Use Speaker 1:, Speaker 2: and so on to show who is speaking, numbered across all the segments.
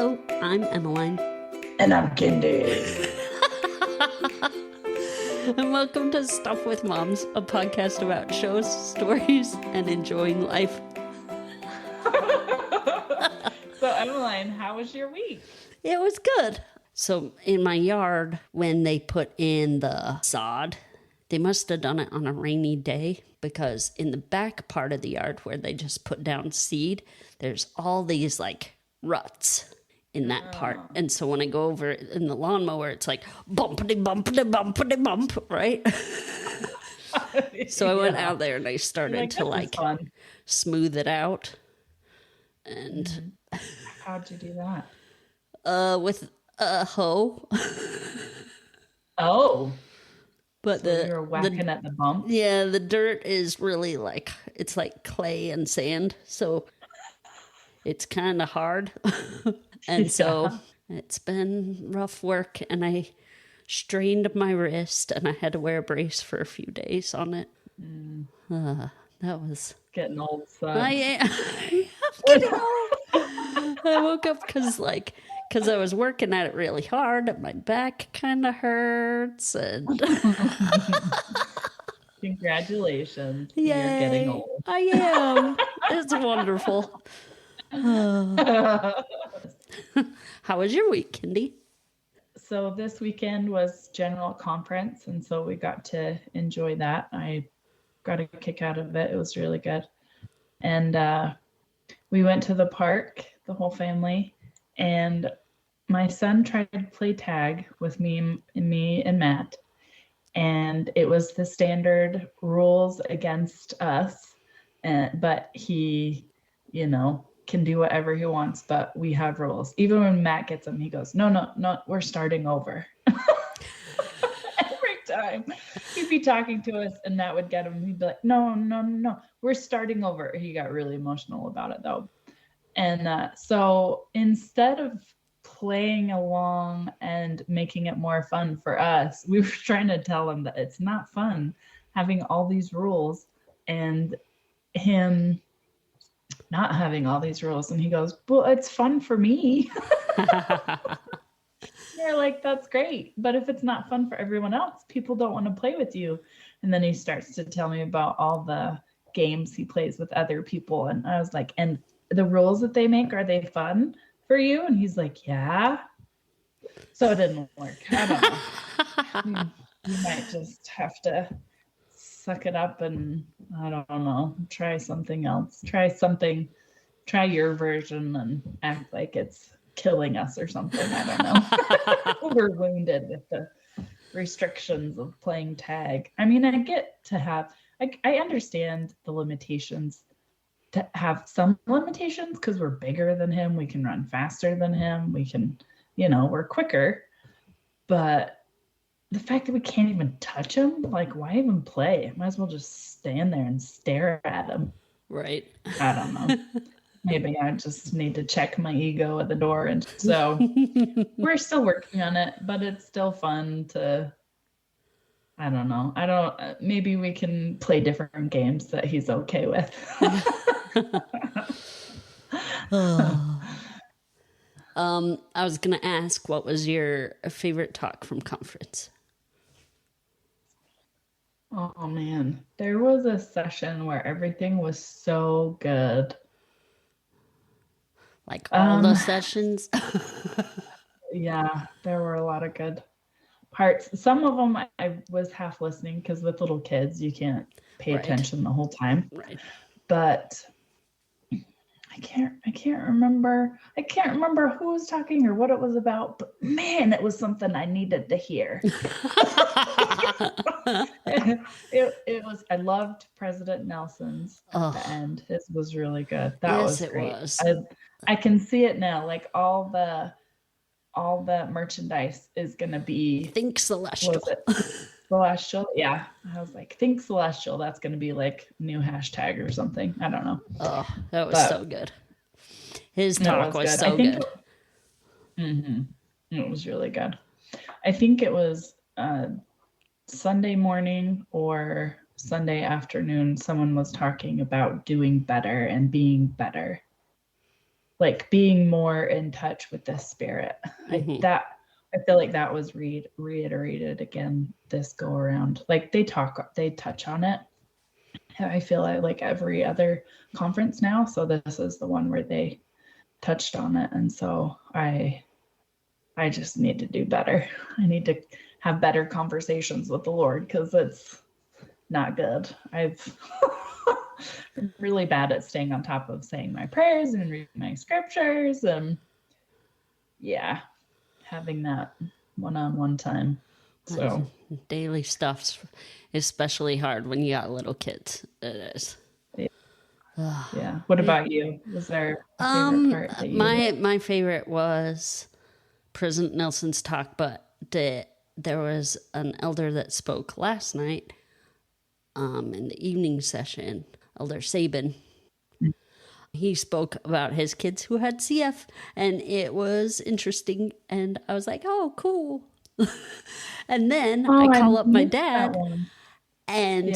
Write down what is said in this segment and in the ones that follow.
Speaker 1: Hello, I'm Emmeline.
Speaker 2: And I'm Kindy.
Speaker 1: And welcome to Stuff with Moms, a podcast about shows, stories, and enjoying life.
Speaker 2: So, Emmeline, how was your week?
Speaker 1: It was good. So in my yard, when they put in the sod, they must have done it on a rainy day, because in the back part of the yard where they just put down seed, there's all these like ruts in that part. And so when I go over it in the lawnmower, it's like bumpity bumpity bumpity bump, right? So I went out there and I started to smooth it out. And
Speaker 2: how'd you do that?
Speaker 1: With a hoe.
Speaker 2: Oh.
Speaker 1: But
Speaker 2: so you're whacking at the bump?
Speaker 1: Yeah, the dirt is really it's like clay and sand. So it's kind of hard. And so it's been rough work. And I strained my wrist and I had to wear a brace for a few days on it. That was...
Speaker 2: Getting old, son.
Speaker 1: I am getting old. I woke up because I was working at it really hard and my back kind of hurts. And
Speaker 2: Congratulations.
Speaker 1: Yay,
Speaker 2: you're getting old.
Speaker 1: I am. It's wonderful. How was your week, Kindy?
Speaker 2: So this weekend was general conference, and so we got to enjoy that. I got a kick out of it. It was really good. And we went to the park, the whole family, and my son tried to play tag with me and Matt. And it was the standard rules against us. But he, can do whatever he wants, but we have rules. Even when Matt gets them, he goes, no, we're starting over. Every time he'd be talking to us and Matt would get him. He'd be like, no, we're starting over. He got really emotional about it though. And so instead of playing along and making it more fun for us, we were trying to tell him that it's not fun having all these rules and him not having all these rules. And he goes, well, it's fun for me. They're like, that's great, but if it's not fun for everyone else, people don't want to play with you. And then he starts to tell me about all the games he plays with other people, and I was like, and the rules that they make, are they fun for you? And he's like, yeah. So it didn't work. I don't know. You might just have to suck it up and, I don't know, try something else. Try your version and act like it's killing us or something. I don't know. We're wounded with the restrictions of playing tag. I mean, I understand the limitations, to have some limitations because we're bigger than him. We can run faster than him. We can, we're quicker. But the fact that we can't even touch him, why even play? Might as well just stand there and stare at him.
Speaker 1: Right.
Speaker 2: I don't know. Maybe I just need to check my ego at the door. And so we're still working on it, but it's still fun to, I don't know. Maybe we can play different games that he's okay with.
Speaker 1: I was going to ask, what was your favorite talk from conference?
Speaker 2: Oh man, there was a session where everything was so good.
Speaker 1: Like all the sessions?
Speaker 2: Yeah, there were a lot of good parts. Some of them I was half listening because with little kids, you can't pay attention the whole time.
Speaker 1: Right.
Speaker 2: But I can't remember who was talking or what it was about, but man, it was something I needed to hear. It was, I loved President Nelson's at the end. His was really good. That was great. I can see it now. Like all the merchandise is gonna be
Speaker 1: Think Celestial.
Speaker 2: Celestial, yeah. I was like, think Celestial. That's gonna be like new hashtag or something. I don't know.
Speaker 1: Oh, that was so good. His talk was so good.
Speaker 2: It was really good. I think it was Sunday morning or Sunday afternoon. Someone was talking about doing better and being better. like being more in touch with the spirit. I feel like that was reiterated again this go around. Like they touch on it. I feel like every other conference now. So this is the one where they touched on it. And so I just need to do better. I need to have better conversations with the Lord because it's not good. I've been really bad at staying on top of saying my prayers and reading my scriptures and having that one-on-one time. So
Speaker 1: daily stuff's especially hard when you got little kids. It is.
Speaker 2: Yeah. What about you? Was there a favorite part that you
Speaker 1: my favorite was President Nelson's talk, but there was an elder that spoke last night in the evening session, Elder Sabin. He spoke about his kids who had CF, and it was interesting. And I was like, oh, cool. And then I call up my dad, and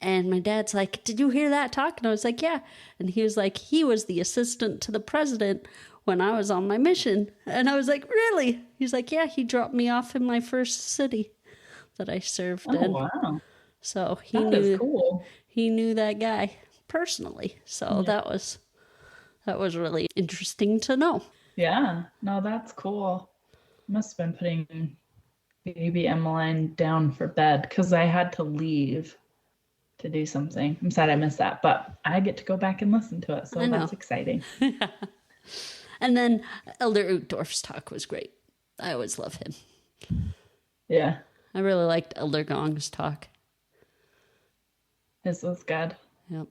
Speaker 1: my dad's like, did you hear that talk? And I was like, yeah. And he was like, he was the assistant to the president when I was on my mission. And I was like, really? He's like, yeah, he dropped me off in my first city that I served in.
Speaker 2: Wow.
Speaker 1: So
Speaker 2: cool.
Speaker 1: He knew that guy personally. So that was really interesting to know.
Speaker 2: Yeah. No, that's cool. Must have been putting baby Emmeline down for bed because I had to leave to do something. I'm sad I missed that, but I get to go back and listen to it. So that's exciting.
Speaker 1: And then Elder Uchtdorf's talk was great. I always love him.
Speaker 2: Yeah.
Speaker 1: I really liked Elder Gong's talk.
Speaker 2: His was good.
Speaker 1: Yep.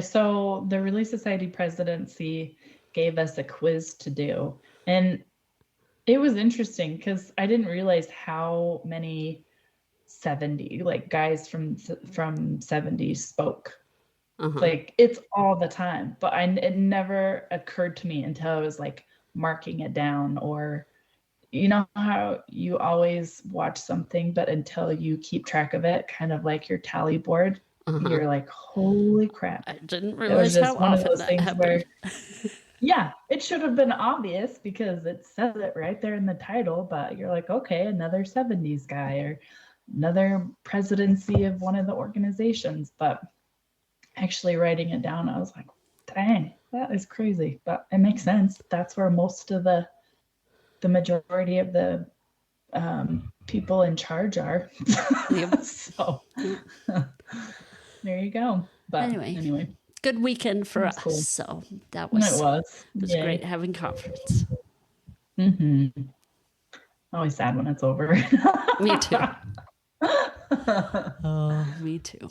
Speaker 2: So the Relief Society presidency gave us a quiz to do. And it was interesting because I didn't realize how many 70, like guys from 70s spoke. Like it's all the time, but it never occurred to me until I was like marking it down, or you know how you always watch something, but until you keep track of it, kind of like your tally board, you're like, holy crap.
Speaker 1: I didn't realize how often that happened.
Speaker 2: Yeah, it should have been obvious because it says it right there in the title, but you're like, okay, another 70s guy or another presidency of one of the organizations. But actually writing it down, I was like, dang, that is crazy. But it makes sense. That's where most of the majority of the people in charge are. So there you go. But anyway.
Speaker 1: Good weekend for us. Cool. So that was, it was great having conference.
Speaker 2: Always sad when it's over.
Speaker 1: Me too. Me too.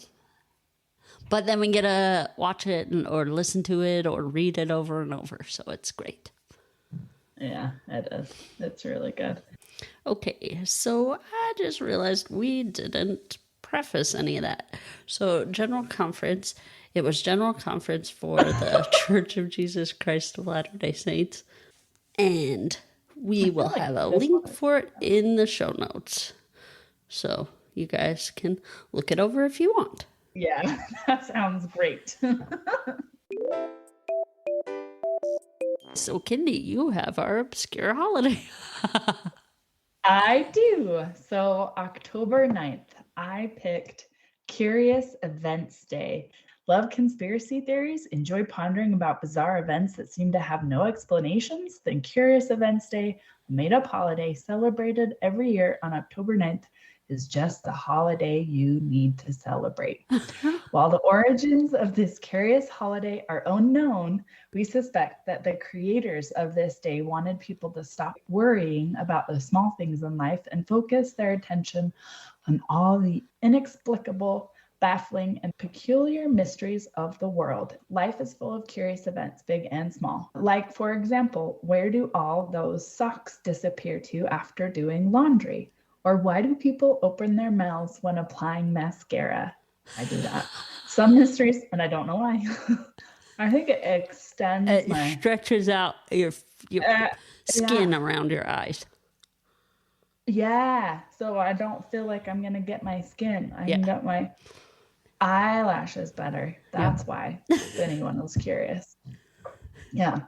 Speaker 1: But then we get to watch it or listen to it or read it over and over. So it's great.
Speaker 2: Yeah, it is. It's really good.
Speaker 1: Okay, so I just realized we didn't preface any of that. So general conference, it was general conference for the Church of Jesus Christ of Latter-day Saints. And we will have a link for it in the show notes. So you guys can look it over if you want.
Speaker 2: Yeah, that sounds great.
Speaker 1: So, Kindy, you have our obscure holiday.
Speaker 2: I do. So, October 9th, I picked Curious Events Day. Love conspiracy theories? Enjoy pondering about bizarre events that seem to have no explanations? Then Curious Events Day, a made-up holiday celebrated every year on October 9th, is just the holiday you need to celebrate. While the origins of this curious holiday are unknown, we suspect that the creators of this day wanted people to stop worrying about the small things in life and focus their attention on all the inexplicable, baffling, and peculiar mysteries of the world. Life is full of curious events, big and small. Like, for example, where do all those socks disappear to after doing laundry? Or why do people open their mouths when applying mascara? I do that. Some mysteries, and I don't know why. I think it extends
Speaker 1: it stretches out your skin around your eyes.
Speaker 2: Yeah, so I don't feel like I'm going to get my skin. I can get my Eyelashes better. That's why, if anyone was curious. Yeah.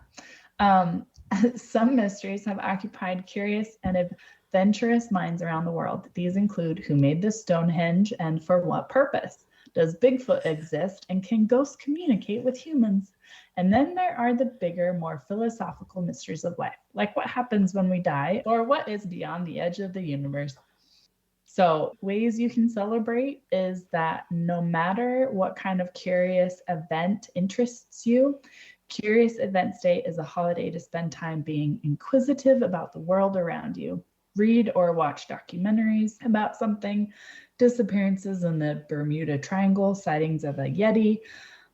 Speaker 2: Um, some mysteries have occupied curious and adventurous minds around the world. These include who made the Stonehenge and for what purpose? Does Bigfoot exist and can ghosts communicate with humans? And then there are the bigger, more philosophical mysteries of life, like what happens when we die or what is beyond the edge of the universe. So, ways you can celebrate is that no matter what kind of curious event interests you, Curious Events Day is a holiday to spend time being inquisitive about the world around you. Read or watch documentaries about something, disappearances in the Bermuda Triangle, sightings of a Yeti,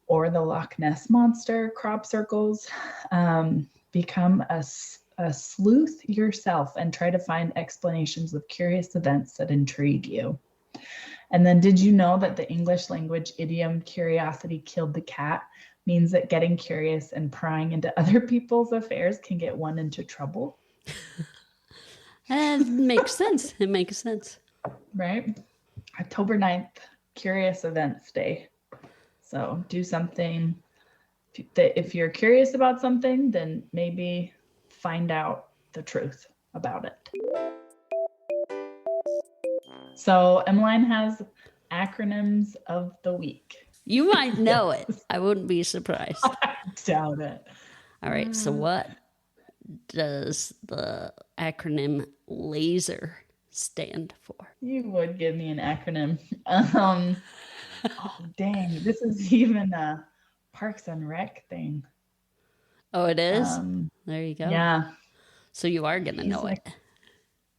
Speaker 2: or the Loch Ness Monster, crop circles. Become a sleuth yourself and try to find explanations of curious events that intrigue you. And then, did you know that the English language idiom curiosity killed the cat means that getting curious and prying into other people's affairs can get one into trouble?
Speaker 1: It makes sense. It makes sense.
Speaker 2: Right? October 9th, Curious Events Day. So do something. If you're curious about something, then maybe find out the truth about it. So Emmeline has acronyms of the week.
Speaker 1: You might know it. I wouldn't be surprised.
Speaker 2: I doubt it.
Speaker 1: All right. So what does the acronym LASER stand for?
Speaker 2: You would give me an acronym. Oh, dang. This is even a Parks and Rec thing.
Speaker 1: Oh, it is? There you go.
Speaker 2: Yeah.
Speaker 1: So you are going to know it.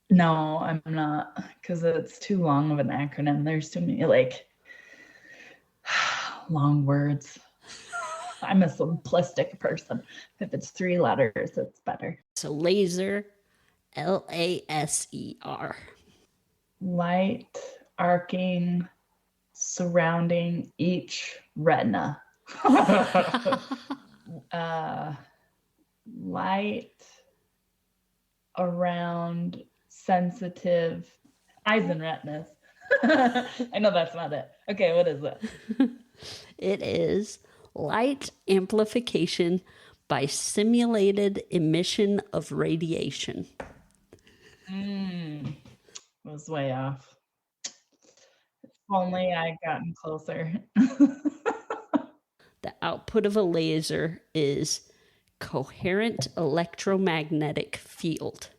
Speaker 2: No, I'm not, because it's too long of an acronym. There's too many, long words. I'm a simplistic person. If it's 3 letters, it's better.
Speaker 1: So LASER, LASER.
Speaker 2: Light arcing surrounding each retina. Light around sensitive eyes and retinas. I know that's not it. Okay, what is it?
Speaker 1: It is light amplification by simulated emission of radiation.
Speaker 2: Was way off. If only I'd gotten closer.
Speaker 1: The output of a laser is coherent electromagnetic field.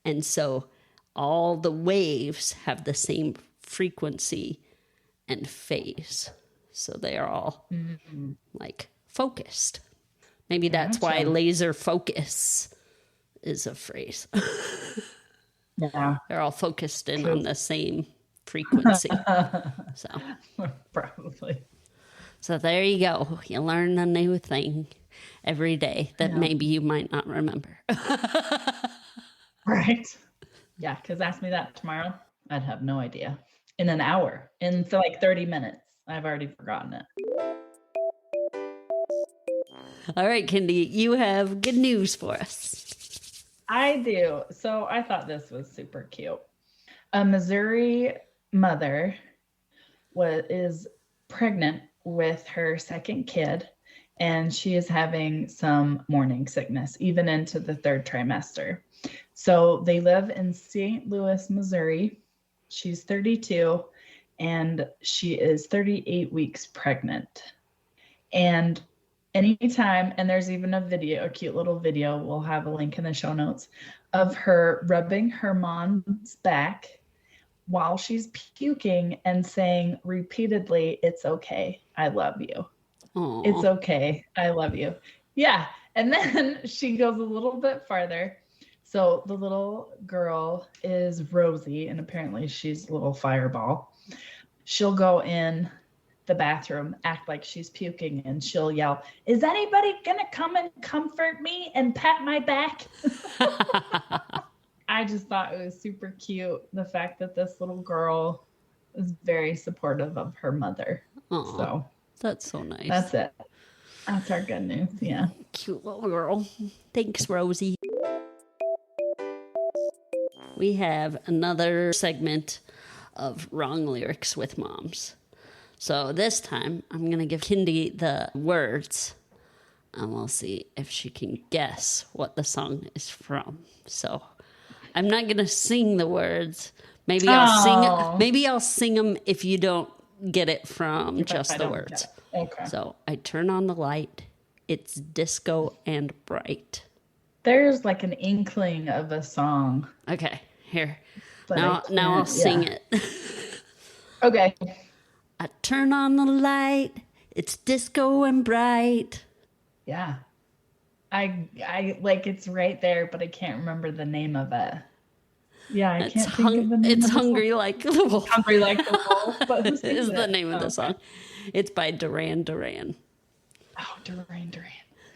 Speaker 1: And so all the waves have the same frequency and phase. So they are all focused. Maybe that's why laser focus is a phrase.
Speaker 2: Yeah.
Speaker 1: They're all focused in on the same frequency. So
Speaker 2: probably.
Speaker 1: So there you go. You learn a new thing every day that maybe you might not remember.
Speaker 2: Right. Yeah, because ask me that tomorrow, I'd have no idea. In an hour, in 30 minutes, I've already forgotten it.
Speaker 1: All right, Kindy, you have good news for us.
Speaker 2: I do. So I thought this was super cute. A Missouri mother is pregnant with her second kid, and she is having some morning sickness, even into the 3rd trimester. So they live in St. Louis, Missouri. She's 32, and she is 38 weeks pregnant. And anytime, and there's even a cute little video, we'll have a link in the show notes, of her rubbing her mom's back while she's puking and saying repeatedly, "It's okay. I love you.
Speaker 1: Aww.
Speaker 2: It's okay. I love you." Yeah. And then she goes a little bit farther. So the little girl is Rosie, and apparently she's a little fireball. She'll go in the bathroom, act like she's puking, and she'll yell, "Is anybody gonna come and comfort me and pat my back?" I just thought it was super cute, the fact that this little girl is very supportive of her mother.
Speaker 1: Aww,
Speaker 2: so
Speaker 1: that's so nice.
Speaker 2: That's it. That's our good news. Yeah.
Speaker 1: Cute little girl. Thanks, Rosie. We have another segment of wrong lyrics with moms. So this time, I'm going to give Kindy the words, and we'll see if she can guess what the song is from. So I'm not going to sing the words. Maybe I'll sing them if you don't get it from just the words.
Speaker 2: Okay.
Speaker 1: So I turn on the light. It's disco and bright.
Speaker 2: There's like an inkling of a song.
Speaker 1: Okay, here.
Speaker 2: But
Speaker 1: Now I'll sing it.
Speaker 2: Okay.
Speaker 1: I turn on the light. It's disco and bright.
Speaker 2: Yeah. I like it's right there, but I can't remember the name of it. Yeah, I can't think of the name.
Speaker 1: It's Hungry Like the Wolf.
Speaker 2: Hungry Like the Wolf. But who
Speaker 1: is the name of the song. It's by Duran.
Speaker 2: Oh, Duran.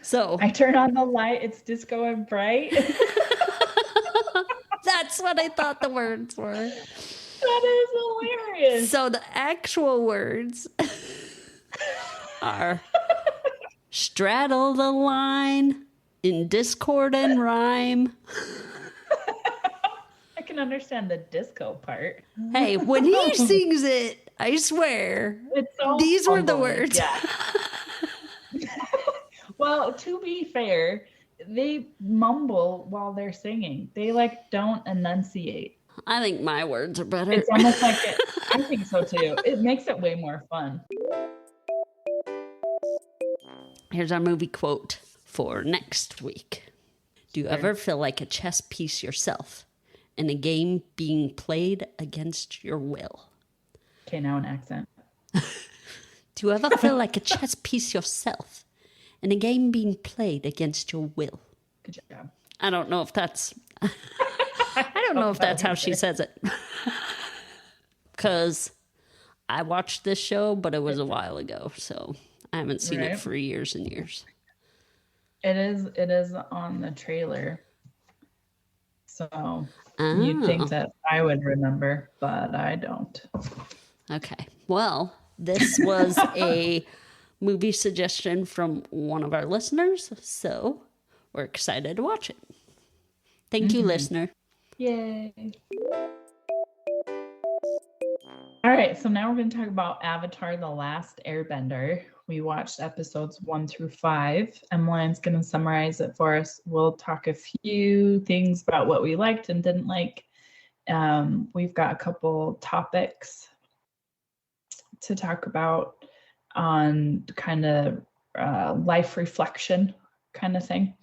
Speaker 1: So
Speaker 2: I turn on the light. It's disco and bright.
Speaker 1: That's what I thought the words were.
Speaker 2: That is hilarious.
Speaker 1: So the actual words are straddle the line in discord and rhyme.
Speaker 2: I can understand the disco part.
Speaker 1: Hey, when he sings it, I swear, these were the words.
Speaker 2: Yeah. Well, to be fair, they mumble while they're singing. They don't enunciate.
Speaker 1: I think my words are better.
Speaker 2: It's almost like I think so too. It makes it way more fun.
Speaker 1: Here's our movie quote for next week. Do you ever feel like a chess piece yourself in a game being played against your will?
Speaker 2: Okay, now an accent.
Speaker 1: Do you ever feel like a chess piece yourself in a game being played against your will?
Speaker 2: Good job.
Speaker 1: I don't know if that's... I don't know if that's how she says it. Because I watched this show, but it was a while ago, so I haven't seen it for years and years.
Speaker 2: It is on the trailer. So you'd think that I would remember, but I don't.
Speaker 1: Okay. Well, this was a movie suggestion from one of our listeners, so we're excited to watch it. Thank you, listener.
Speaker 2: Yay. All right, so now we're going to talk about Avatar: The Last Airbender. We watched episodes 1 through 5. Emmeline's going to summarize it for us. We'll talk a few things about what we liked and didn't like. We've got a couple topics to talk about on kind of life reflection kind of thing.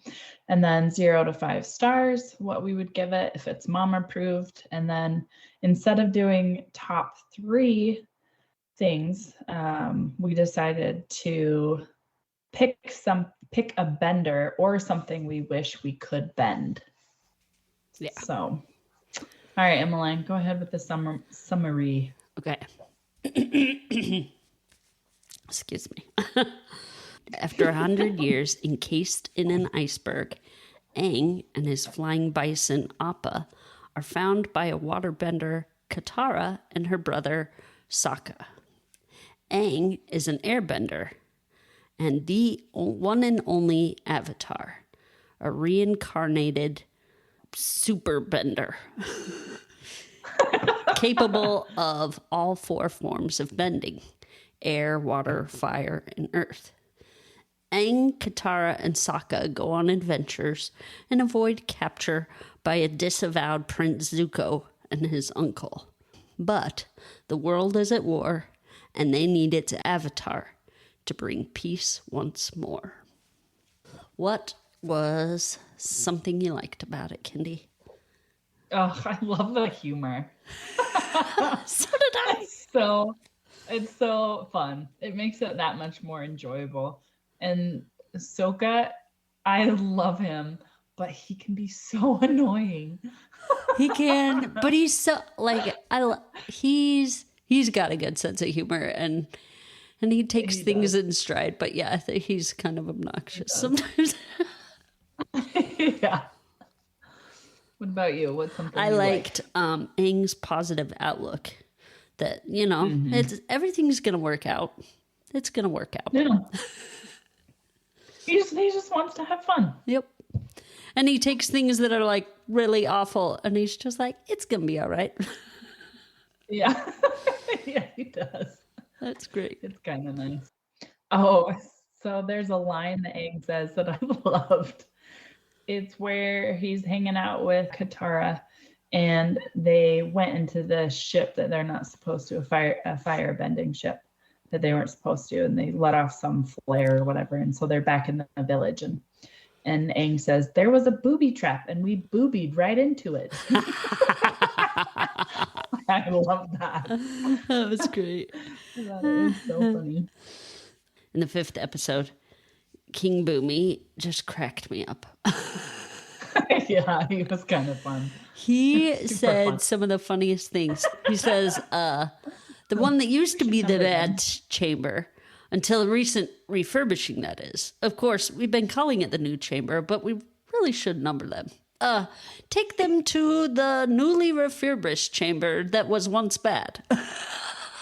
Speaker 2: And then 0 to 5 stars, what we would give it if it's mom approved. And then instead of doing top 3 things, we decided to pick a bender or something we wish we could bend. Yeah. So, all right, Emmeline, go ahead with the summary.
Speaker 1: Okay. Excuse me. After 100 years encased in an iceberg, Aang and his flying bison Appa are found by a waterbender Katara and her brother Sokka. Aang is an airbender and the one and only Avatar, a reincarnated superbender, capable of all 4 forms of bending: air, water, fire, and earth. Aang, Katara, and Sokka go on adventures and avoid capture by a disavowed Prince Zuko and his uncle. But the world is at war, and they need its avatar to bring peace once more. What was something you liked about it, Kindy?
Speaker 2: Oh, I love the humor.
Speaker 1: So did I.
Speaker 2: It's so fun. It makes it that much more enjoyable. And Sokka, I love him, but he can be so annoying.
Speaker 1: He can, but he's so he's got a good sense of humor and he takes things in stride. But yeah, I think he's kind of obnoxious sometimes.
Speaker 2: Yeah. What about you? What's something
Speaker 1: I liked Aang's positive outlook that, it's everything's gonna work out. It's gonna work out.
Speaker 2: Yeah. He just wants to have fun.
Speaker 1: Yep. And he takes things that are really awful and he's just like, it's gonna be all right.
Speaker 2: Yeah. Yeah, he does.
Speaker 1: That's great.
Speaker 2: It's kind of nice. Oh, so there's a line that Aang says that I loved. It's where he's hanging out with Katara, and they went into the ship that they're not supposed to, a fire bending ship that they weren't supposed to, and they let off some flare or whatever, and so they're back in the village, and Aang says there was a booby trap, and we boobied right into it. I love that.
Speaker 1: That was great.
Speaker 2: I thought it was so funny.
Speaker 1: In the 5th episode, King Boomy just cracked me up.
Speaker 2: Yeah, he was kind of fun.
Speaker 1: He said some of the funniest things. He says, the one that used to be the bad chamber, until recent refurbishing, that is. Of course, we've been calling it the new chamber, but we really should number them. Take them to the newly refurbished chamber that was once bad.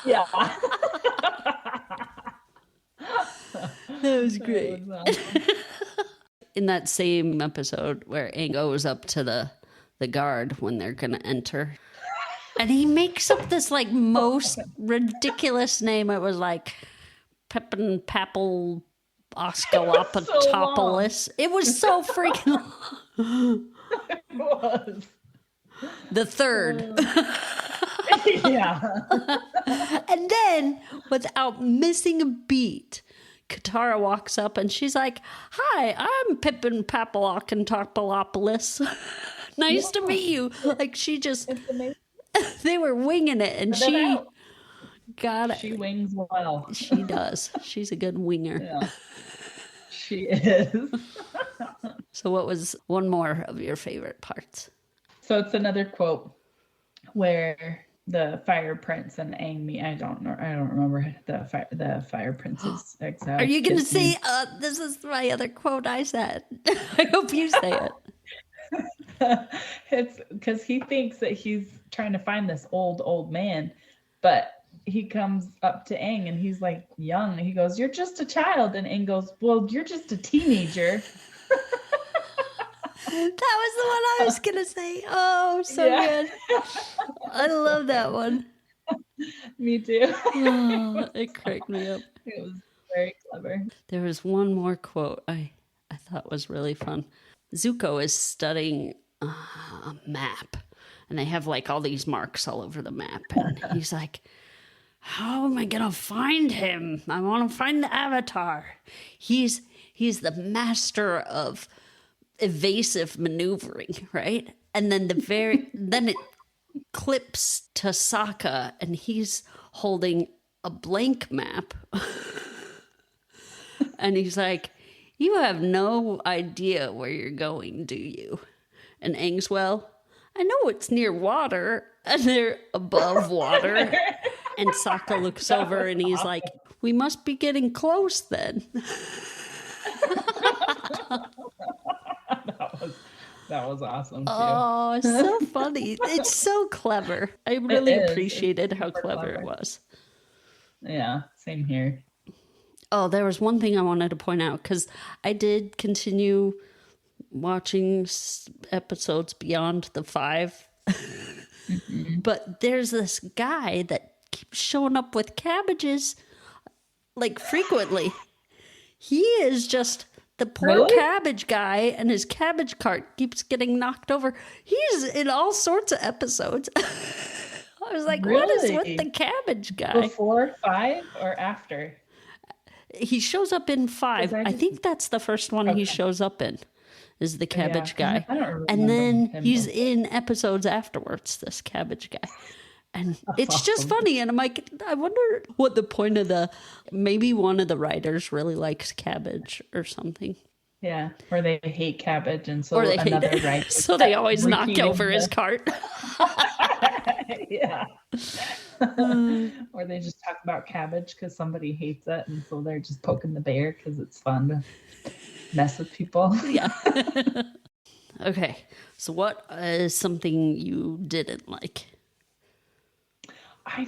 Speaker 2: Yeah.
Speaker 1: That was great.
Speaker 2: That was awesome.
Speaker 1: In that same episode where Aang goes up to the guard when they're going to enter, and he makes up this like most ridiculous name. It was like Pepin Papal Oscalopatopoulos. It was so freaking long.
Speaker 2: It was.
Speaker 1: The third.
Speaker 2: Yeah.
Speaker 1: And then, without missing a beat, Katara walks up and she's like, "Hi, I'm Pippin Papalokantopoulos. Nice to meet you." Like, she just, they were winging it, and she got it.
Speaker 2: She wings well.
Speaker 1: She does. She's a good winger.
Speaker 2: Yeah. She is.
Speaker 1: So what was one more of your favorite parts?
Speaker 2: So it's another quote where the Fire Prince and Aang meet. I don't remember the Fire Prince's exile.
Speaker 1: Are you going to say, this is my other quote I said? I hope you say it.
Speaker 2: It's because he thinks that he's trying to find this old man, but he comes up to Aang and he's like young. He goes, "You're just a child." And Aang goes, "Well, you're just a teenager."
Speaker 1: That was the one I was going to say. Oh, so good. I love that one.
Speaker 2: Me too.
Speaker 1: Oh, it cracked me up.
Speaker 2: It was very clever.
Speaker 1: There was one more quote I thought was really fun. Zuko is studying a map, and they have like all these marks all over the map. And he's like, "How am I going to find him? I want to find the Avatar. He's the master of evasive maneuvering," right? And then then it clips to Sokka, and he's holding a blank map. And he's like, "You have no idea where you're going, do you?" And Aang's, "Well, I know it's near water," and they're above water. And Sokka looks over and he's like, "We must be getting close then."
Speaker 2: That was awesome too.
Speaker 1: Oh, so funny. It's so clever. I really appreciated how clever it was.
Speaker 2: Yeah, same here.
Speaker 1: Oh, there was one thing I wanted to point out, because I did continue watching episodes beyond the 5. Mm-hmm. But there's this guy that keeps showing up with cabbages, like, frequently. He is just the poor cabbage guy, and his cabbage cart keeps getting knocked over. He's in all sorts of episodes. I was like, What is with the cabbage guy?
Speaker 2: Before 5 or after?
Speaker 1: He shows up in 5. I think that's the first one he shows up in, is the cabbage guy. I don't remember. And then he's in episodes afterwards, this cabbage guy. And it's just funny. And I'm like, I wonder what the point of maybe one of the writers really likes cabbage or something.
Speaker 2: Yeah, or they hate cabbage, and so
Speaker 1: another writer. So they always knock over his cart.
Speaker 2: Yeah. Or they just talk about cabbage because somebody hates it, and so they're just poking the bear because it's fun to mess with people.
Speaker 1: Yeah. Okay, so what is something you didn't like?
Speaker 2: I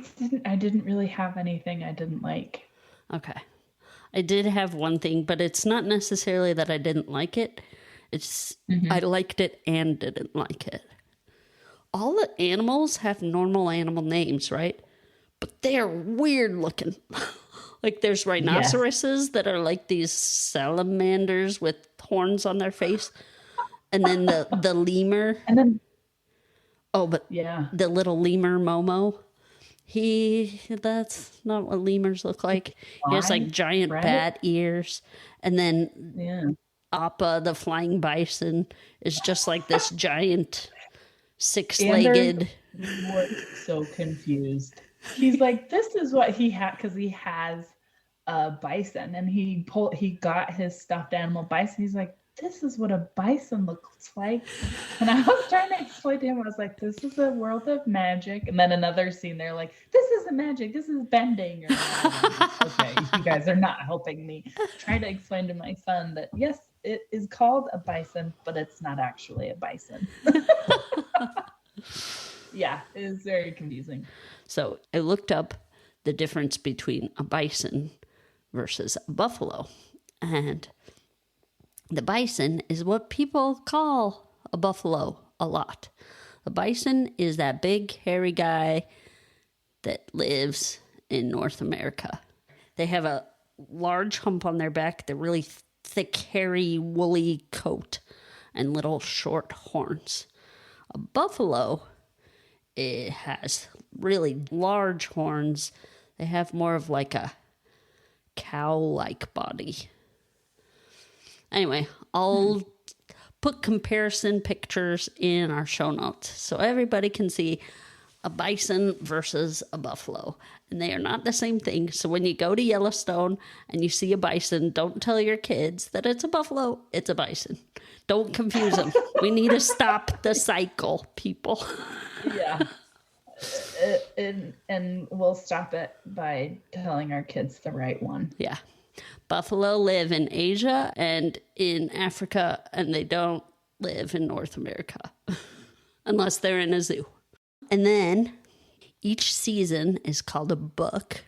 Speaker 2: didn't really have anything I didn't like.
Speaker 1: Okay. I did have one thing, but it's not necessarily that I didn't like it. It's I liked it and didn't like it. All the animals have normal animal names, right? but they're weird looking. Like there's rhinoceroses that are like these salamanders with horns on their face. And then the lemur.
Speaker 2: And then,
Speaker 1: but the little lemur Momo, that's not what lemurs look like. He has like giant bat ears. And then Appa, the flying bison, is just like this giant six-legged.
Speaker 2: Was so confused. He's like, this is what he had, because he has a bison, and he got his stuffed animal bison. He's like, this is what a bison looks like. And I was trying to explain to him, I was like, this is a world of magic. And then another scene, they're like, this isn't magic, this is bending. Okay, you guys are not helping me. Try to explain to my son that, yes, it is called a bison, but it's not actually a bison. Yeah, it is very confusing.
Speaker 1: So I looked up the difference between a bison versus a buffalo. And the bison is what people call a buffalo a lot. A bison is that big, hairy guy that lives in North America. They have a large hump on their back, the really thick, hairy, woolly coat, and little short horns. A buffalo, it has really large horns. They have more of like a cow-like body. Anyway, I'll put comparison pictures in our show notes so everybody can see a bison versus a buffalo. And they are not the same thing. So when you go to Yellowstone and you see a bison, don't tell your kids that it's a buffalo, it's a bison. Don't confuse them. We need to stop the cycle, people.
Speaker 2: Yeah. And we'll stop it by telling our kids the right one.
Speaker 1: Yeah. Buffalo live in Asia and in Africa, and they don't live in North America unless they're in a zoo. And then each season is called a book,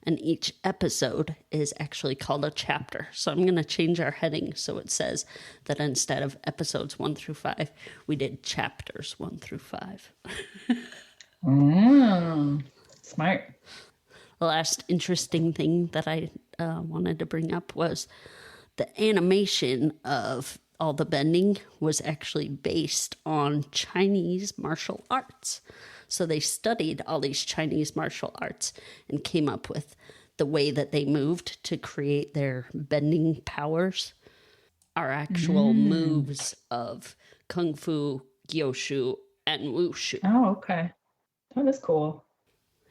Speaker 1: and each episode is actually called a chapter. So I'm going to change our heading so it says that instead of episodes 1 through 5, we did chapters 1 through 5.
Speaker 2: Smart.
Speaker 1: The last interesting thing that I wanted to bring up was the animation of all the bending was actually based on Chinese martial arts. So they studied all these Chinese martial arts and came up with the way that they moved to create their bending powers are actual moves of Kung Fu, Gyoshu, and Wushu.
Speaker 2: Oh, okay. That is cool.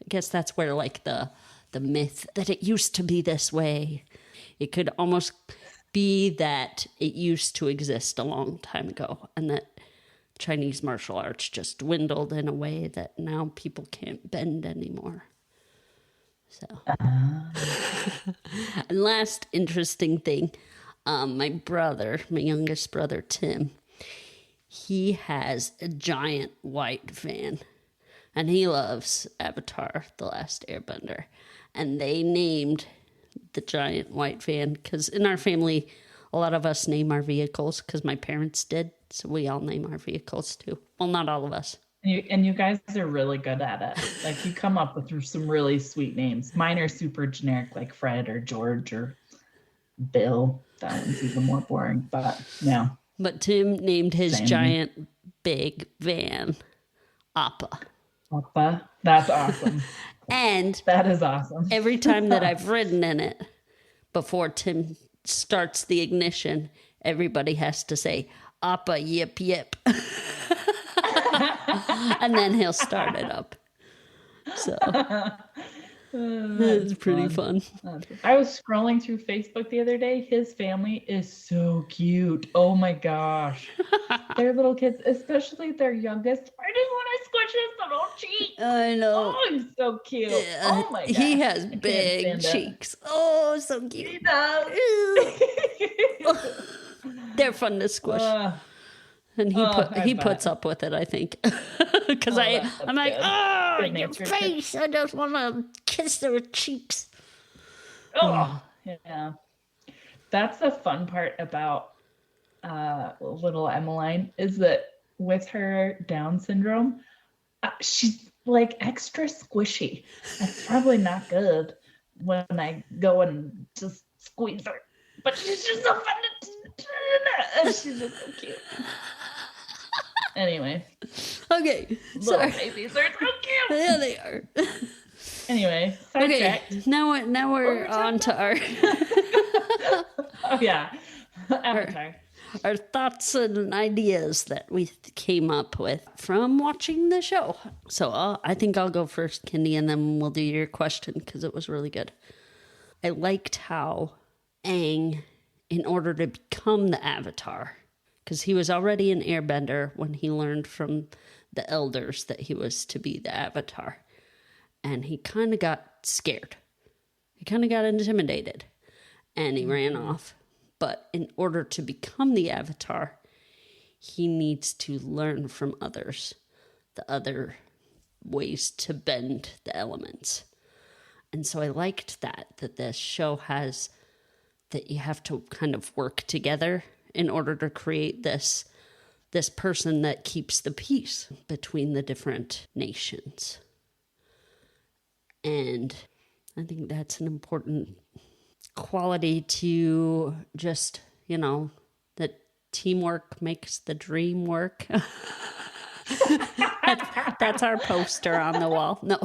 Speaker 1: I guess that's where like the myth that it used to be this way. It could almost be that it used to exist a long time ago and that Chinese martial arts just dwindled in a way that now people can't bend anymore. So, and last interesting thing, my youngest brother, Tim, he has a giant white van. And he loves Avatar, The Last Airbender. And they named the giant white van, because in our family, a lot of us name our vehicles, because my parents did. So we all name our vehicles too. Well, not all of us.
Speaker 2: And you guys are really good at it. Like you come up with some really sweet names. Mine are super generic, like Fred or George or Bill. That one's even more boring, but yeah.
Speaker 1: But Tim named his giant big van Appa.
Speaker 2: Appa. That's awesome.
Speaker 1: And
Speaker 2: that is awesome.
Speaker 1: Every time that I've ridden in it, before Tim starts the ignition, everybody has to say, Appa, yip, yip. And then he'll start it up. So it's pretty fun.
Speaker 2: I was scrolling through Facebook the other day. His family is so cute. Oh my gosh. They're little kids, especially their youngest. I just want to squish his little cheek.
Speaker 1: I know.
Speaker 2: Oh, he's so cute.
Speaker 1: Yeah,
Speaker 2: oh my gosh.
Speaker 1: He has big cheeks. Oh, so cute.
Speaker 2: He does.
Speaker 1: They're fun to squish. And he puts up with it, I think. Because I'm like, good your face. I just want to kiss their cheeks.
Speaker 2: Oh, yeah. That's the fun part about little Emmeline is that with her Down syndrome, like extra squishy. It's probably not good when I go and just squeeze her. But she's just so fun to she's just so cute. Anyway.
Speaker 1: Okay.
Speaker 2: Little babies are so cute.
Speaker 1: Yeah, they are.
Speaker 2: Anyway,
Speaker 1: sidetracked.
Speaker 2: Okay.
Speaker 1: Now we're on to our
Speaker 2: oh yeah. Avatar.
Speaker 1: Our thoughts and ideas that we came up with from watching the show. So I think I'll go first, Kindy, and then we'll do your question because it was really good. I liked how Aang, in order to become the Avatar, because he was already an Airbender when he learned from the elders that he was to be the Avatar. And he kind of got scared. He kind of got intimidated. And he ran off. But in order to become the Avatar, he needs to learn from others, the other ways to bend the elements. And so I liked that this show has that you have to kind of work together in order to create this person that keeps the peace between the different nations. And I think that's an important quality to just, that teamwork makes the dream work. that's our poster on the wall. No.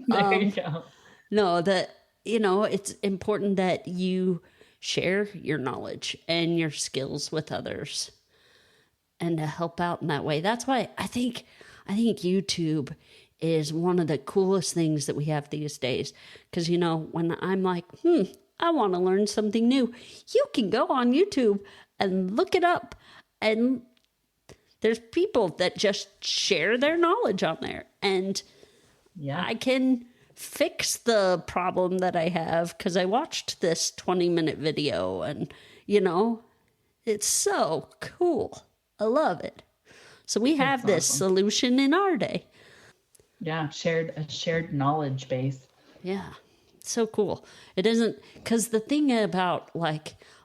Speaker 2: There you go.
Speaker 1: No, that, it's important that you share your knowledge and your skills with others and to help out in that way. That's why I think YouTube is one of the coolest things that we have these days. Because, when I'm like, I want to learn something new, you can go on YouTube and look it up. And there's people that just share their knowledge on there. And I can fix the problem that I have because I watched this 20-minute video. And, it's so cool. I love it. So we have this solution in our day.
Speaker 2: Yeah, a shared knowledge base.
Speaker 1: Yeah, so cool. It isn't, because the thing about,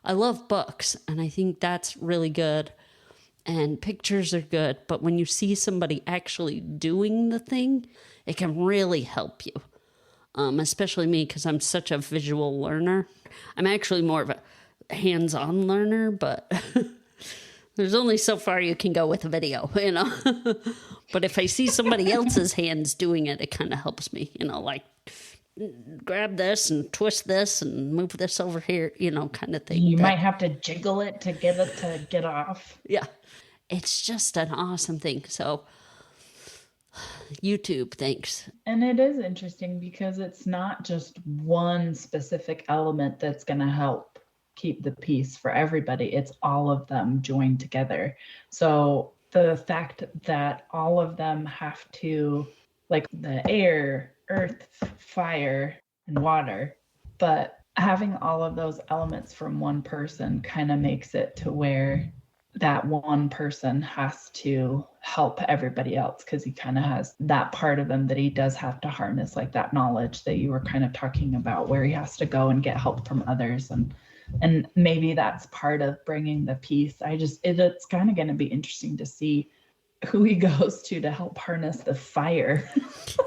Speaker 1: I love books, and I think that's really good, and pictures are good, but when you see somebody actually doing the thing, it can really help you. Especially me, because I'm such a visual learner. I'm actually more of a hands-on learner, but there's only so far you can go with a video, But if I see somebody else's hands doing it, it kind of helps me, grab this and twist this and move this over here, kind of thing.
Speaker 2: You might have to jiggle it to get it to get off.
Speaker 1: Yeah. It's just an awesome thing. So YouTube, thanks.
Speaker 2: And it is interesting because it's not just one specific element that's going to help keep the peace for everybody. It's all of them joined together. So the fact that all of them have to, like the air, earth, fire, and water, but having all of those elements from one person kind of makes it to where that one person has to help everybody else because he kind of has that part of him that he does have to harness, like that knowledge that you were kind of talking about, where he has to go and get help from others. And maybe that's part of bringing the peace. It's kind of going to be interesting to see who he goes to help harness the fire.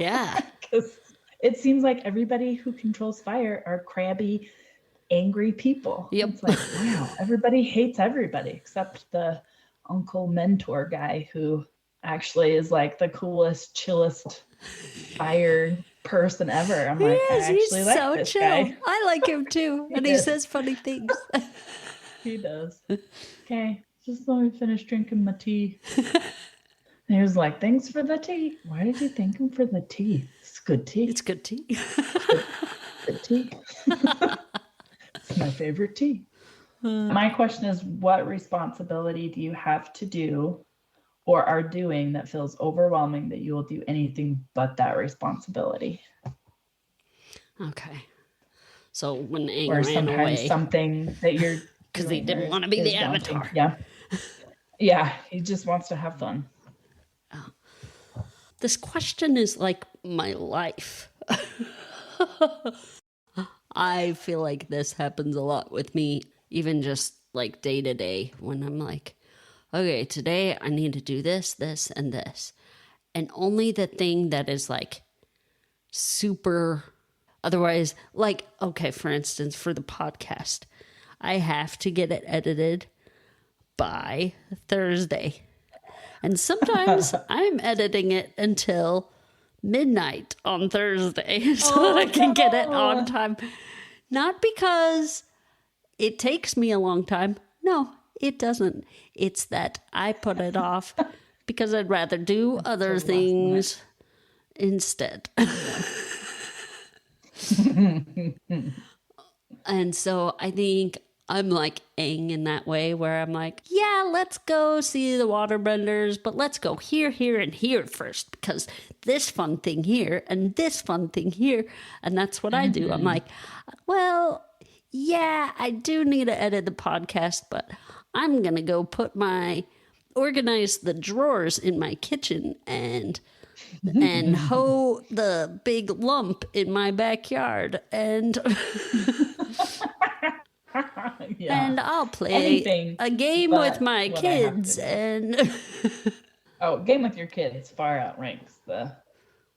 Speaker 1: Yeah.
Speaker 2: Because it seems like everybody who controls fire are crabby, angry people.
Speaker 1: Yep.
Speaker 2: It's like, wow, everybody hates everybody except the uncle mentor guy who actually is like the coolest, chillest fire person ever. I'm like, I actually like
Speaker 1: so
Speaker 2: this
Speaker 1: chill.
Speaker 2: guy.
Speaker 1: I like him too. And he says funny things.
Speaker 2: He does. Okay, just let me finish drinking my tea. And he was like, thanks for the tea. Why did you thank him for the tea? It's good tea.
Speaker 1: It's good tea.
Speaker 2: Good tea. It's my favorite tea. My question is, what responsibility do you have to do or are doing that feels overwhelming that you will do anything but that responsibility?
Speaker 1: Okay. So when Aang
Speaker 2: or
Speaker 1: ran
Speaker 2: sometimes
Speaker 1: away,
Speaker 2: something that you're
Speaker 1: because he didn't want to be the Avatar.
Speaker 2: Yeah. Yeah, he just wants to have fun.
Speaker 1: This question is like my life. I feel like this happens a lot with me, even just like day to day, when I'm like, okay, today I need to do this, this, and this. and only the thing that is like super, otherwise, like, okay, for instance, for the podcast, I have to get it edited by Thursday. And sometimes I'm editing it until midnight on Thursday so that I can get it on time. Not because it takes me a long time. No, it doesn't. It's that I put it off because I'd rather do other things instead. And so I think I'm like Aang in that way where I'm like, yeah, let's go see the waterbenders, but let's go here, here, and here first because this fun thing here and this fun thing here. And that's what I do. I'm like, well, yeah, I do need to edit the podcast, but I'm going to go organize the drawers in my kitchen and hoe the big lump in my backyard and and I'll play a game with my kids and
Speaker 2: game with your kids far outranks the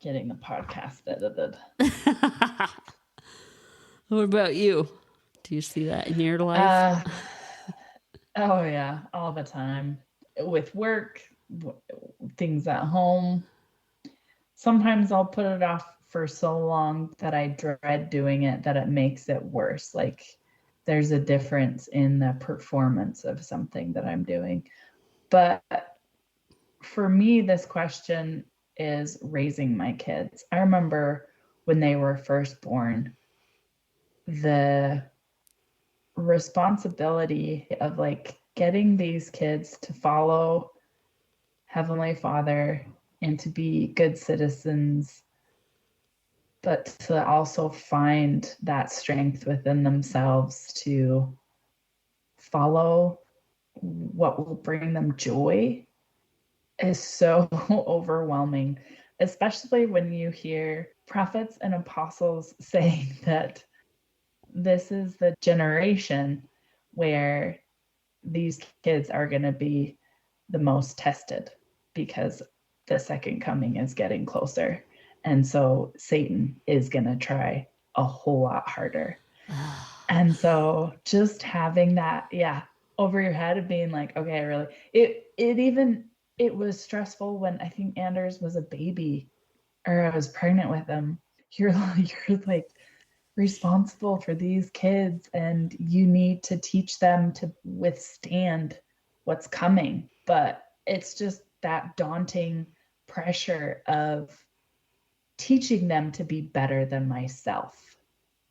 Speaker 2: getting the podcast edited.
Speaker 1: What about you? Do you see that in your life?
Speaker 2: Oh yeah, all the time with work, things at home. Sometimes I'll put it off for so long that I dread doing it, that it makes it worse. Like there's a difference in the performance of something that I'm doing. But for me, this question is raising my kids. I remember when they were first born, the responsibility of like getting these kids to follow Heavenly Father and to be good citizens, but to also find that strength within themselves to follow what will bring them joy is so overwhelming, especially when you hear prophets and apostles saying that this is the generation where these kids are going to be the most tested because the second coming is getting closer. And so Satan is going to try a whole lot harder. And so just having that, over your head of being like, okay, really, it was stressful when I think Anders was a baby or I was pregnant with him. You're like responsible for these kids and you need to teach them to withstand what's coming. But it's just that daunting pressure of teaching them to be better than myself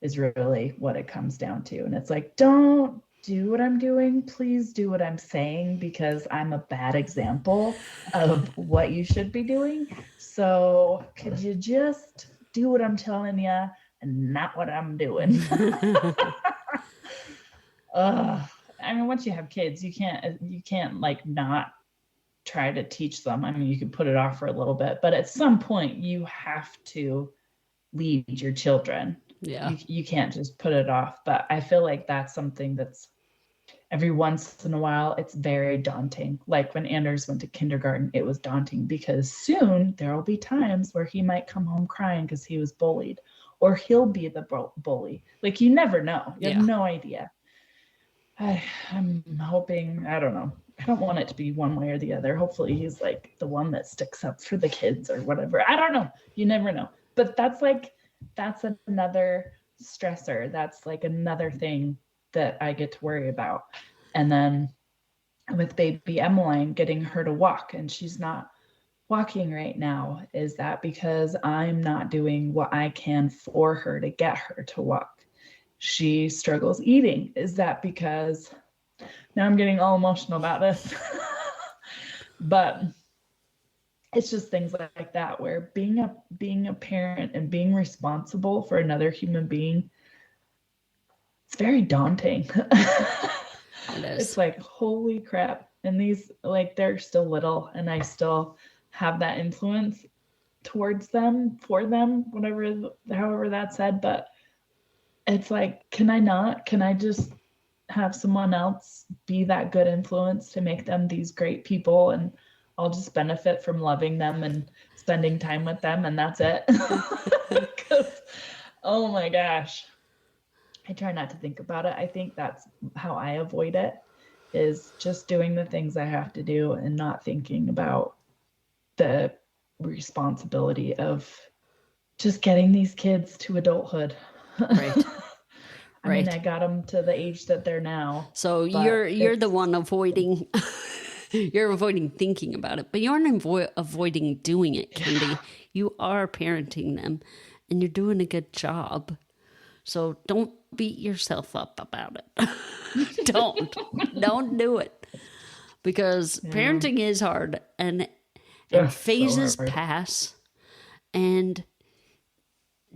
Speaker 2: is really what it comes down to. And it's like, don't do what I'm doing. Please do what I'm saying because I'm a bad example of what you should be doing. So could you just do what I'm telling you and not what I'm doing? I mean, once you have kids, you can't like not try to teach them. I mean, you can put it off for a little bit, but at some point you have to lead your children.
Speaker 1: Yeah.
Speaker 2: You can't just put it off. But I feel like that's something that's every once in a while, it's very daunting. Like when Anders went to kindergarten, it was daunting because soon there will be times where he might come home crying because he was bullied or he'll be the bully. Like you never know. You have no idea. I'm hoping, I don't know. I don't want it to be one way or the other. Hopefully he's like the one that sticks up for the kids or whatever. I don't know. You never know. But that's another stressor. That's like another thing that I get to worry about. And then with baby Emmeline, getting her to walk and she's not walking right now. Is that because I'm not doing what I can for her to get her to walk? She struggles eating. Is that because now I'm getting all emotional about this? But it's just things like that where being a parent and being responsible for another human being, it's very daunting.
Speaker 1: It is.
Speaker 2: It's like, holy crap. And these, like, they're still little and I still have that influence towards them, for them, however that's said. But it's like, can I just have someone else be that good influence to make them these great people? And I'll just benefit from loving them and spending time with them, and that's it. 'Cause, oh my gosh, I try not to think about it. I think that's how I avoid it, is just doing the things I have to do and not thinking about the responsibility of just getting these kids to adulthood.
Speaker 1: Right.
Speaker 2: I mean, I got them to the age that they're now.
Speaker 1: So you're the one avoiding. You're avoiding thinking about it, but you aren't avoiding doing it, Kindy. You are parenting them, and you're doing a good job. So don't beat yourself up about it. Don't do it, because parenting is hard, and phases
Speaker 2: so hard.
Speaker 1: pass. And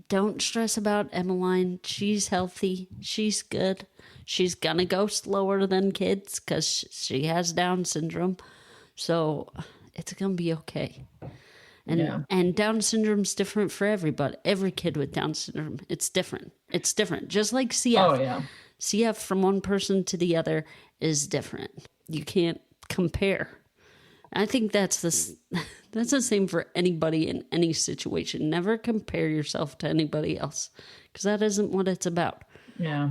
Speaker 1: don't stress about Emmeline. She's healthy. She's good. She's gonna go slower than kids because she has Down syndrome. So it's gonna be okay. And Down syndrome's different for everybody. Every kid with Down syndrome, it's different. It's different. Just like CF.
Speaker 2: Oh, yeah.
Speaker 1: CF from one person to the other is different. You can't compare. I think that's the same for anybody in any situation. Never compare yourself to anybody else, because that isn't what it's about.
Speaker 2: Yeah.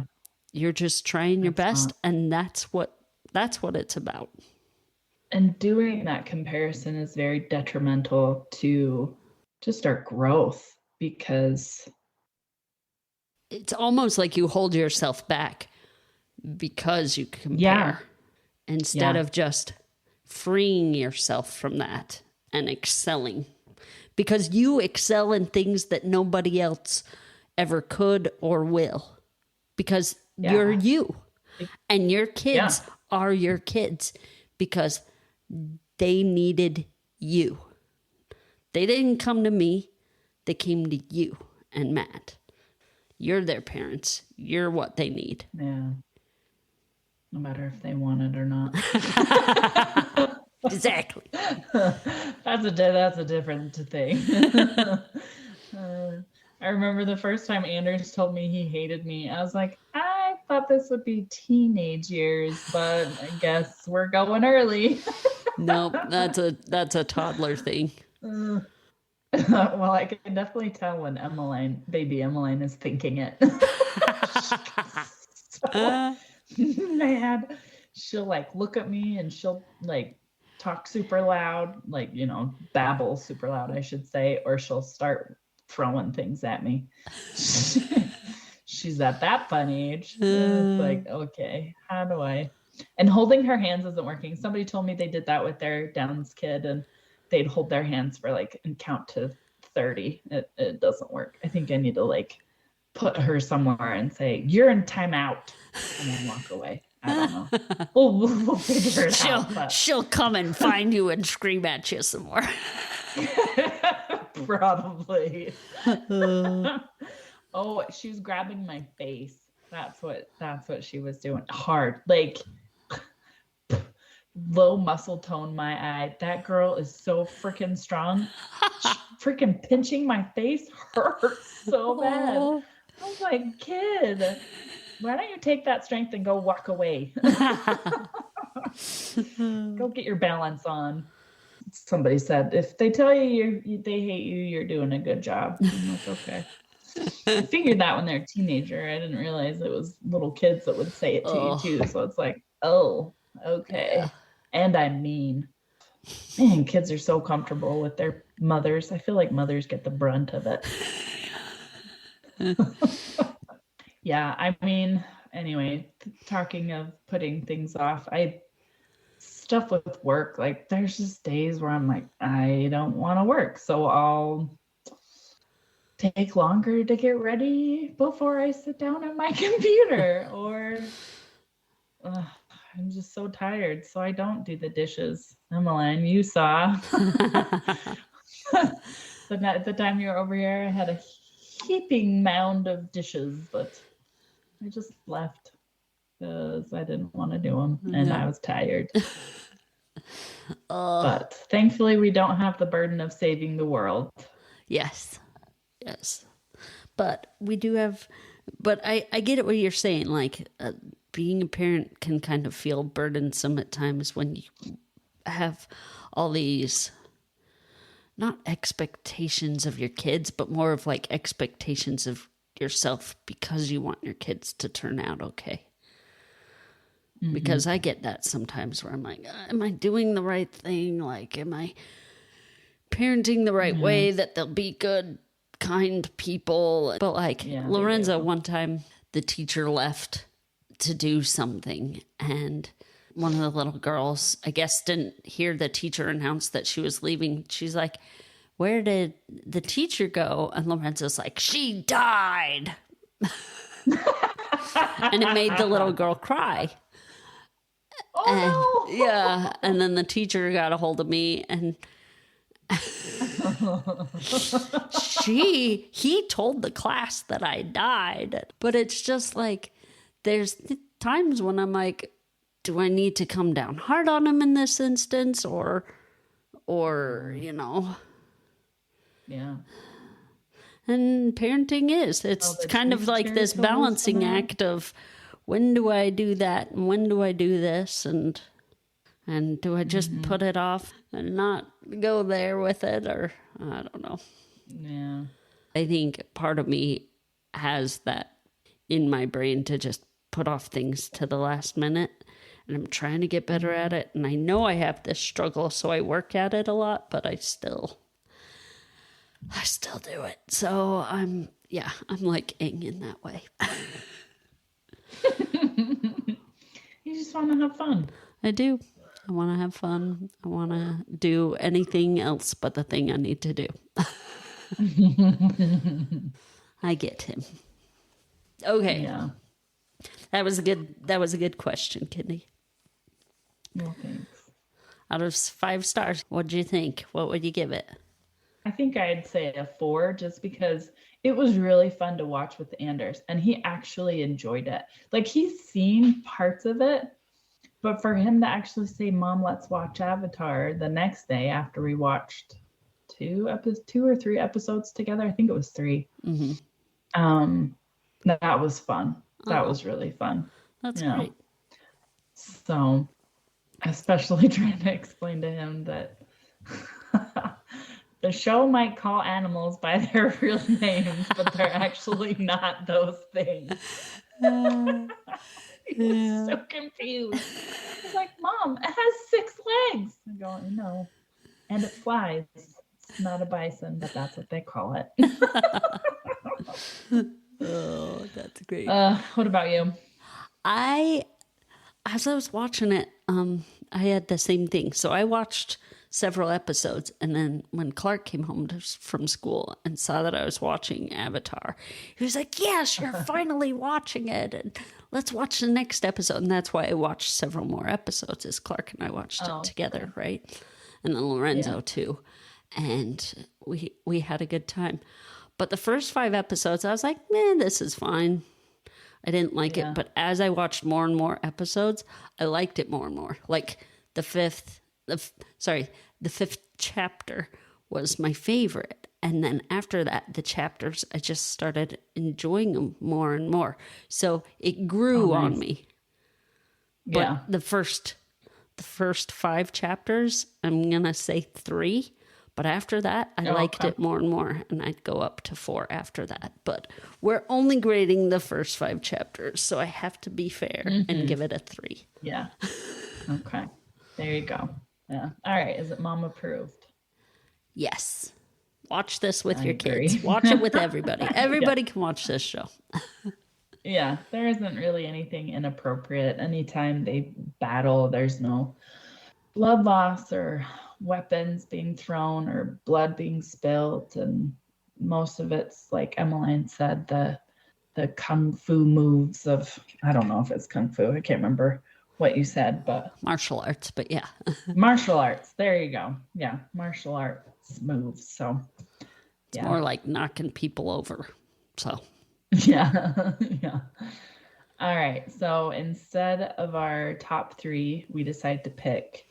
Speaker 1: You're just trying your best, and that's what it's about.
Speaker 2: And doing that comparison is very detrimental to just our growth, because
Speaker 1: it's almost like you hold yourself back because you compare instead of just freeing yourself from that and excelling, because you excel in things that nobody else ever could or will, because you're you, and your kids are your kids because they needed you. They didn't come to me. They came to you and Matt. You're their parents. You're what they need.
Speaker 2: Yeah. No matter if they want it or not.
Speaker 1: Exactly.
Speaker 2: That's a different thing. I remember the first time Anders told me he hated me. I was like, I thought this would be teenage years, but I guess we're going early.
Speaker 1: Nope, that's a toddler thing.
Speaker 2: Well, I can definitely tell when baby Emmeline is thinking it. So mad. She'll like look at me and she'll like talk super loud, like, babble super loud, I should say, or she'll start throwing things at me. She's at that fun age. It's like, okay, how do I? And holding her hands isn't working. Somebody told me they did that with their Downs kid, and they'd hold their hands for like and count to 30. It doesn't work. I think I need to like put her somewhere and say, "You're in timeout," and then walk away. I don't know. We'll figure it out.
Speaker 1: She'll come and find you and scream at you some more.
Speaker 2: Probably. Oh, she was grabbing my face. That's what she was doing. Hard, like low muscle tone my eye. That girl is so freaking strong. Freaking pinching my face hurts so bad. I was like, kid, why don't you take that strength and go walk away? Go get your balance on. Somebody said, if they tell you they hate you, you're doing a good job. I'm like, okay. I figured that when they're a teenager. I didn't realize it was little kids that would say it to you too. So it's like, oh, okay. Yeah. And I'm mean. Man, kids are so comfortable with their mothers. I feel like mothers get the brunt of it. Yeah, I mean, anyway, talking of putting things off, stuff with work, like there's just days where I'm like, I don't want to work. So I'll take longer to get ready before I sit down at my computer, or I'm just so tired, so I don't do the dishes. Emmeline, you saw. The time you were over here, I had a heaping mound of dishes, but I just left because I didn't want to do them, and I was tired. But thankfully, we don't have the burden of saving the world.
Speaker 1: Yes. But we do have, but I get it what you're saying. Like being a parent can kind of feel burdensome at times when you have all these, not expectations of your kids, but more of like expectations of yourself because you want your kids to turn out okay. Because I get that sometimes where I'm like, am I doing the right thing? Like, am I parenting the right way that they'll be good, kind people? But like Lorenzo, one time the teacher left to do something, and one of the little girls, I guess, didn't hear the teacher announce that she was leaving. She's like, where did the teacher go? And Lorenzo's like, she died. And it made the little girl cry.
Speaker 2: Oh,
Speaker 1: and, no. Yeah. And then the teacher got a hold of me, and he told the class that I died. But it's just like, there's times when I'm like, do I need to come down hard on him in this instance, or you know?
Speaker 2: Yeah.
Speaker 1: And parenting it's kind of like this balancing act of, when do I do that and when do I do this, and do I just put it off and not go there with it, or I don't know.
Speaker 2: Yeah.
Speaker 1: I think part of me has that in my brain to just put off things to the last minute, and I'm trying to get better at it. And I know I have this struggle, so I work at it a lot, but I still do it. So I'm like Ing in that way.
Speaker 2: You just want to have fun.
Speaker 1: I do. I want to have fun. I want to do anything else but the thing I need to do. I get him. Okay.
Speaker 2: Yeah.
Speaker 1: That was a good question, Kindy.
Speaker 2: Well, thanks.
Speaker 1: Out of 5 stars, what do you think? What would you give it?
Speaker 2: I think I'd say a 4, just because it was really fun to watch with Anders, and he actually enjoyed it. Like, he's seen parts of it, but for him to actually say, Mom, let's watch Avatar the next day after we watched 2 or 3 episodes together. I think it was 3. That was fun. That was really fun.
Speaker 1: That's great.
Speaker 2: So, especially trying to explain to him that the show might call animals by their real names, but they're actually not those things. He was so confused. He's like, Mom, it has 6 legs. I go, no. And it flies. It's not a bison, but that's what they call it.
Speaker 1: Oh, that's great.
Speaker 2: What about you?
Speaker 1: As I was watching it, I had the same thing. So I watched several episodes, and then when Clark came home from school and saw that I was watching Avatar, he was like, yes, you're finally watching it, and let's watch the next episode. And that's why I watched several more episodes, as Clark and I watched it together, right? And then Lorenzo too. And we had a good time. But the first 5 episodes, I was like, this is fine. I didn't like it. But as I watched more and more episodes, I liked it more and more. Like the fifth chapter was my favorite. And then after that, the chapters, I just started enjoying them more and more. So it grew on me. But the first 5 chapters, I'm going to say 3. But after that, I liked it more and more, and I'd go up to 4 after that. But we're only grading the first 5 chapters, so I have to be fair and give it a 3.
Speaker 2: Yeah. Okay. There you go. Yeah. All right. Is it Mom approved?
Speaker 1: Yes. Watch this with your kids. Watch it with everybody. Everybody can watch this show.
Speaker 2: Yeah. There isn't really anything inappropriate. Anytime they battle, there's no blood loss or weapons being thrown or blood being spilled, and most of it's, like Emmeline said, the kung fu moves of, I don't know if it's kung fu, I can't remember what you said, but
Speaker 1: martial arts, but yeah.
Speaker 2: Martial arts, there you go. Yeah, martial arts moves. So
Speaker 1: it's more like knocking people over. So
Speaker 2: yeah. All right, so instead of our top 3, we decided to pick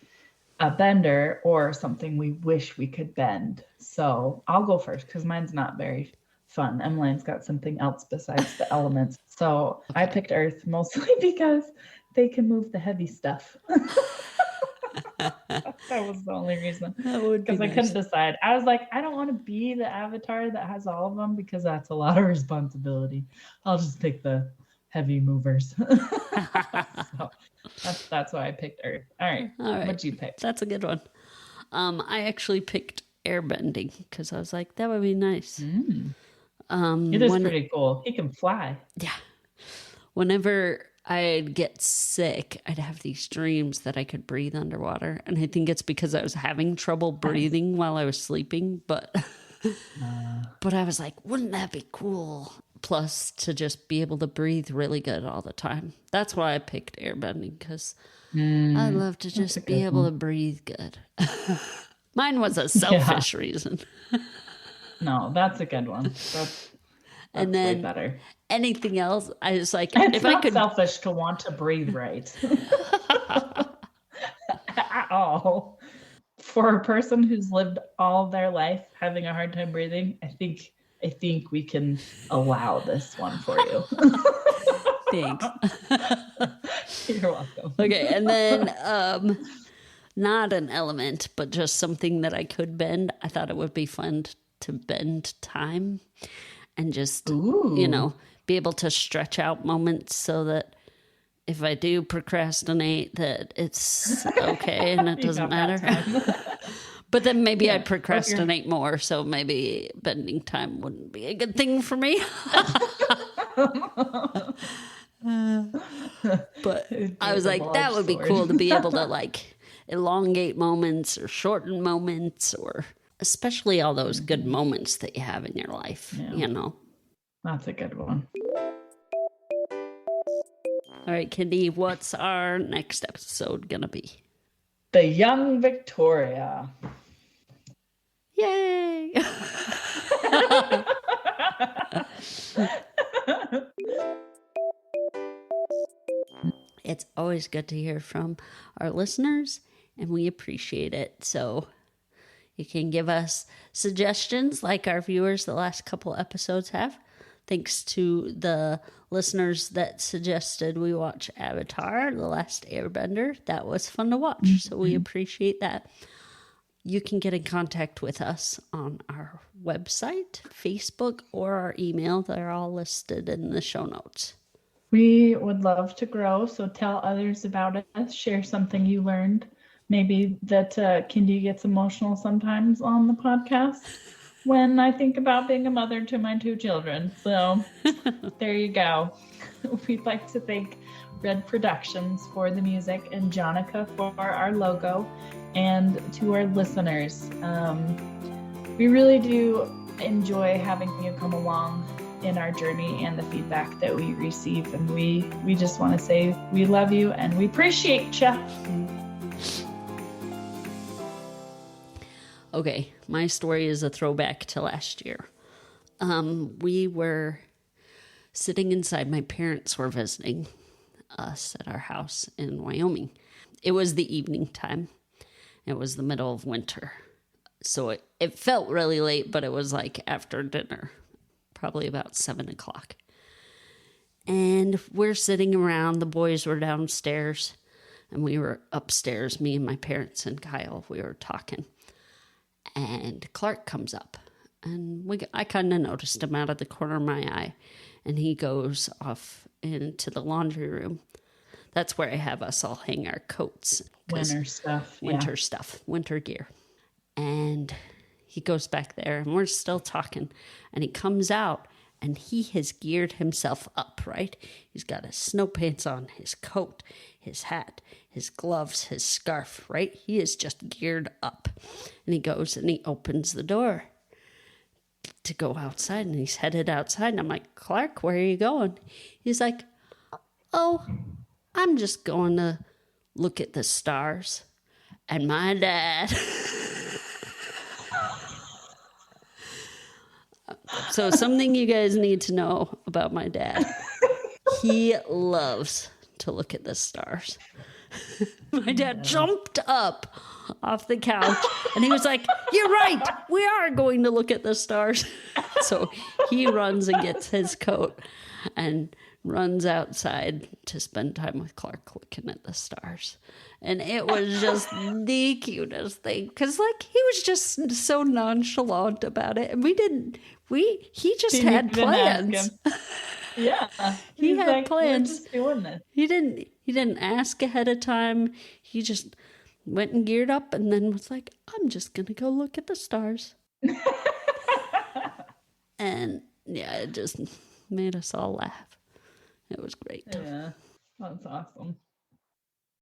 Speaker 2: a bender or something we wish we could bend. So I'll go first because mine's not very fun. Emmeline's got something else besides the elements. So I picked Earth mostly because they can move the heavy stuff. That was the only reason.
Speaker 1: That would be
Speaker 2: Because I
Speaker 1: nice.
Speaker 2: couldn't decide. I was like, I don't want to be the avatar that has all of them because that's a lot of responsibility. I'll just pick the heavy movers. So that's why I picked Earth. All right.
Speaker 1: All right.
Speaker 2: What'd you pick?
Speaker 1: That's a good one. I actually picked airbending because I was like, that would be nice.
Speaker 2: It is pretty cool. He can fly.
Speaker 1: Yeah. Whenever I'd get sick, I'd have these dreams that I could breathe underwater. And I think it's because I was having trouble breathing while I was sleeping. But I was like, wouldn't that be cool? Plus, to just be able to breathe really good all the time. That's why I picked airbending, because I love to just be able to breathe good. Mine was a selfish reason.
Speaker 2: No, that's a good one. That's
Speaker 1: and then
Speaker 2: way better.
Speaker 1: Anything else, I was like,
Speaker 2: It's
Speaker 1: if
Speaker 2: not
Speaker 1: I could.
Speaker 2: selfish to want to breathe right. At all. For a person who's lived all their life having a hard time breathing, I think we can allow this one for you.
Speaker 1: Thanks.
Speaker 2: You're welcome.
Speaker 1: Okay, and then not an element, but just something that I could bend. I thought it would be fun to bend time and just, be able to stretch out moments so that if I do procrastinate, that it's okay and it doesn't matter. But then maybe I'd procrastinate more, so maybe bending time wouldn't be a good thing for me. But I was like, that would be cool to be able to like elongate moments or shorten moments, or especially all those good moments that you have in your life,
Speaker 2: That's a good one.
Speaker 1: All right, Kindy, what's our next episode gonna be?
Speaker 2: The Young Victoria.
Speaker 1: Yay! It's always good to hear from our listeners, and we appreciate it. So you can give us suggestions like our viewers the last couple episodes have. Thanks to the listeners that suggested we watch Avatar, The Last Airbender. That was fun to watch, so we appreciate that. You can get in contact with us on our website, Facebook, or our email. They're all listed in the show notes.
Speaker 2: We would love to grow, so tell others about us. Share something you learned. Maybe that Kindy gets emotional sometimes on the podcast when I think about being a mother to my 2 children. So there you go. We'd like to thank Red Productions for the music and Jonica for our logo, and to our listeners. We really do enjoy having you come along in our journey and the feedback that we receive. And we just want to say we love you and we appreciate you.
Speaker 1: Okay, my story is a throwback to last year. We were sitting inside. My parents were visiting us at our house in Wyoming. It was the evening time. It was the middle of winter. So it felt really late, but it was like after dinner, probably about 7 o'clock. And we're sitting around. The boys were downstairs, and we were upstairs, me and my parents and Kyle. We were talking. And Clark comes up, and I kind of noticed him out of the corner of my eye, and he goes off into the laundry room. That's where I have us all hang our coats.
Speaker 2: Winter stuff.
Speaker 1: Winter gear. And he goes back there, and we're still talking, and he comes out, and he has geared himself up, right? He's got his snow pants on, his coat, his hat, his gloves, his scarf, right? He is just geared up. And he goes and he opens the door to go outside, and he's headed outside. And I'm like, Clark, where are you going? He's like, oh, I'm just going to look at the stars. And my dad... So something you guys need to know about my dad. He loves to look at the stars. My dad jumped up off the couch and he was like, you're right, we are going to look at the stars. So he runs and gets his coat and runs outside to spend time with Clark looking at the stars. And it was just the cutest thing. Because, like, he was just so nonchalant about it. And he just
Speaker 2: Didn't
Speaker 1: had
Speaker 2: even ask
Speaker 1: plans.
Speaker 2: him. Yeah.
Speaker 1: He
Speaker 2: He's
Speaker 1: had
Speaker 2: like,
Speaker 1: plans.
Speaker 2: We're just doing this.
Speaker 1: He didn't ask ahead of time. He just went and geared up and then was like, I'm just going to go look at the stars. And, yeah, it just made us all laugh. It was great.
Speaker 2: Yeah. That's awesome.